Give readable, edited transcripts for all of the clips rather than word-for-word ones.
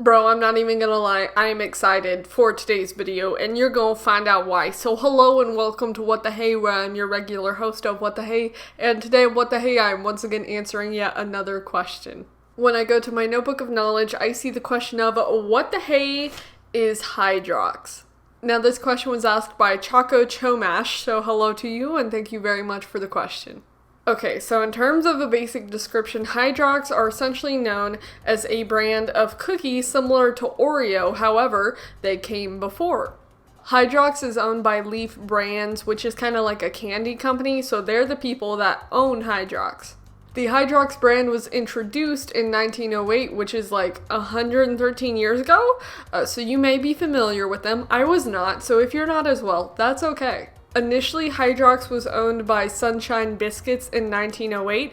Bro, I'm not even gonna lie, I am excited for today's video, and you're gonna find out why. So hello and welcome to What the Hey, where I'm your regular host of What the Hey, and today on What the Hey, I'm once again answering yet another question. When I go to my notebook of knowledge, I see the question of, what the hey is Hydrox? Now this question was asked by Choco Chomash, so hello to you, and thank you very much for the question. Okay, so in terms of a basic description, Hydrox are essentially known as a brand of cookie similar to Oreo, however, they came before. Hydrox is owned by Leaf Brands, which is kind of like a candy company, so they're the people that own Hydrox. The Hydrox brand was introduced in 1908, which is like 113 years ago, so you may be familiar with them. I was not, so if you're not as well, that's okay. Initially, Hydrox was owned by Sunshine Biscuits in 1908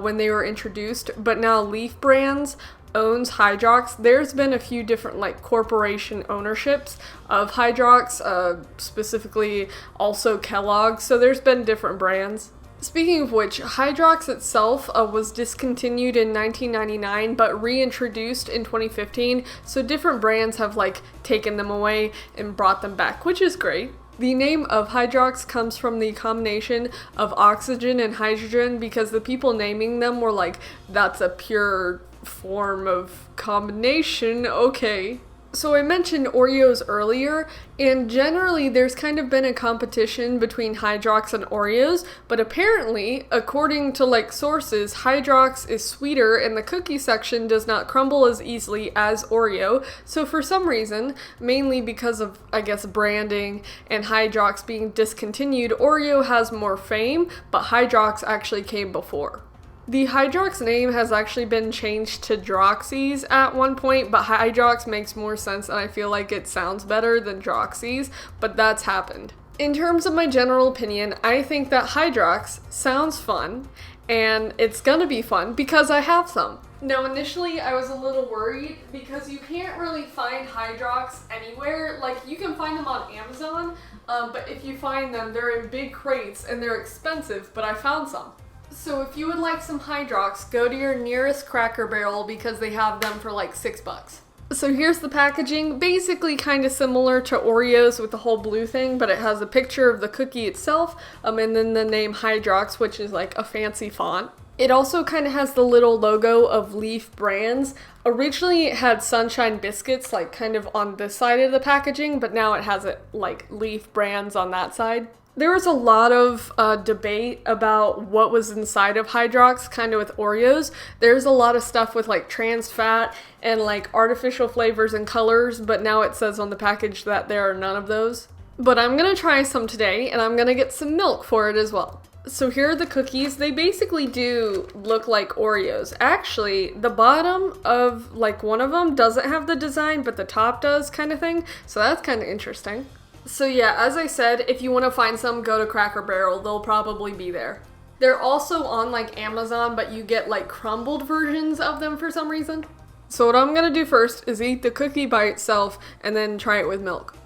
when they were introduced, but now Leaf Brands owns Hydrox. There's been a few different corporation ownerships of Hydrox, specifically also Kellogg's, so there's been different brands. Speaking of which, Hydrox itself was discontinued in 1999 but reintroduced in 2015, so different brands have taken them away and brought them back, which is great. The name of Hydrox comes from the combination of oxygen and hydrogen because the people naming them were like, that's a pure form of combination, okay. So I mentioned Oreos earlier, and generally there's kind of been a competition between Hydrox and Oreos, but apparently, according to sources, Hydrox is sweeter and the cookie section does not crumble as easily as Oreo, so for some reason, mainly because of, I guess, branding and Hydrox being discontinued, Oreo has more fame, but Hydrox actually came before. The Hydrox name has actually been changed to Droxy's at one point, but Hydrox makes more sense and I feel like it sounds better than Droxy's, but that's happened. In terms of my general opinion, I think that Hydrox sounds fun, and it's gonna be fun because I have some. Now initially I was a little worried because you can't really find Hydrox anywhere. You can find them on Amazon, but if you find them, they're in big crates and they're expensive, but I found some. So if you would like some Hydrox, go to your nearest Cracker Barrel because they have them for $6. So here's the packaging, basically kind of similar to Oreos with the whole blue thing, but it has a picture of the cookie itself, and then the name Hydrox, which is a fancy font. It also kind of has the little logo of Leaf Brands. Originally it had Sunshine Biscuits kind of on this side of the packaging, but now it has it Leaf Brands on that side. There was a lot of debate about what was inside of Hydrox, kind of with Oreos. There's a lot of stuff with trans fat and artificial flavors and colors, but now it says on the package that there are none of those. But I'm gonna try some today, and I'm gonna get some milk for it as well. So here are the cookies. They basically do look like Oreos. Actually, the bottom of one of them doesn't have the design, but the top does, kind of thing. So that's kind of interesting. So yeah, as I said, if you want to find some, go to Cracker Barrel. They'll probably be there. They're also on Amazon, but you get crumbled versions of them for some reason. So what I'm gonna do first is eat the cookie by itself and then try it with milk.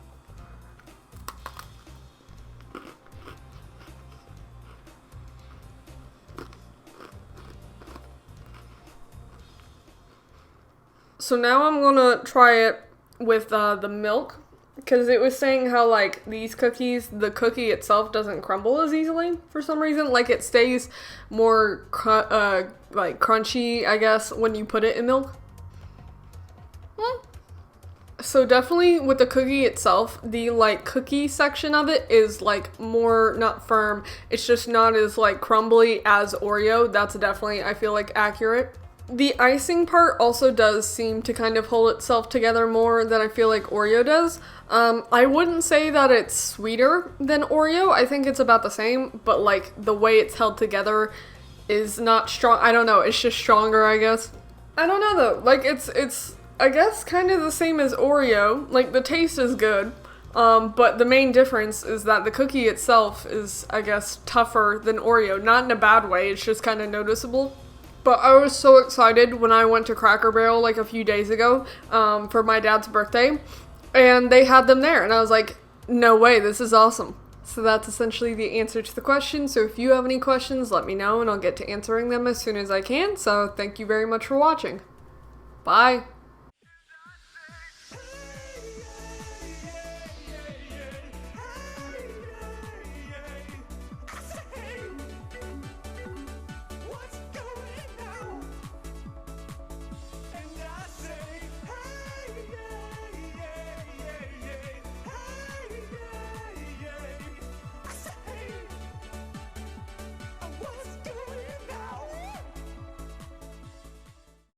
So now I'm gonna try it with the milk. Because it was saying how, these cookies, the cookie itself doesn't crumble as easily for some reason. It stays more, crunchy, I guess, when you put it in milk. So definitely with the cookie itself, the, cookie section of it is, more, not firm. It's just not as, crumbly as Oreo. That's definitely, I feel accurate. The icing part also does seem to kind of hold itself together more than I feel Oreo does. I wouldn't say that it's sweeter than Oreo. I think it's about the same, but the way it's held together is not strong. I don't know, it's just stronger, I guess. I don't know though, it's I guess kind of the same as Oreo. The taste is good, but the main difference is that the cookie itself is, I guess, tougher than Oreo. Not in a bad way, it's just kind of noticeable. But I was so excited when I went to Cracker Barrel a few days ago for my dad's birthday, and they had them there, and I was like, no way, this is awesome. So that's essentially the answer to the question. So if you have any questions, let me know, and I'll get to answering them as soon as I can. So thank you very much for watching. Bye!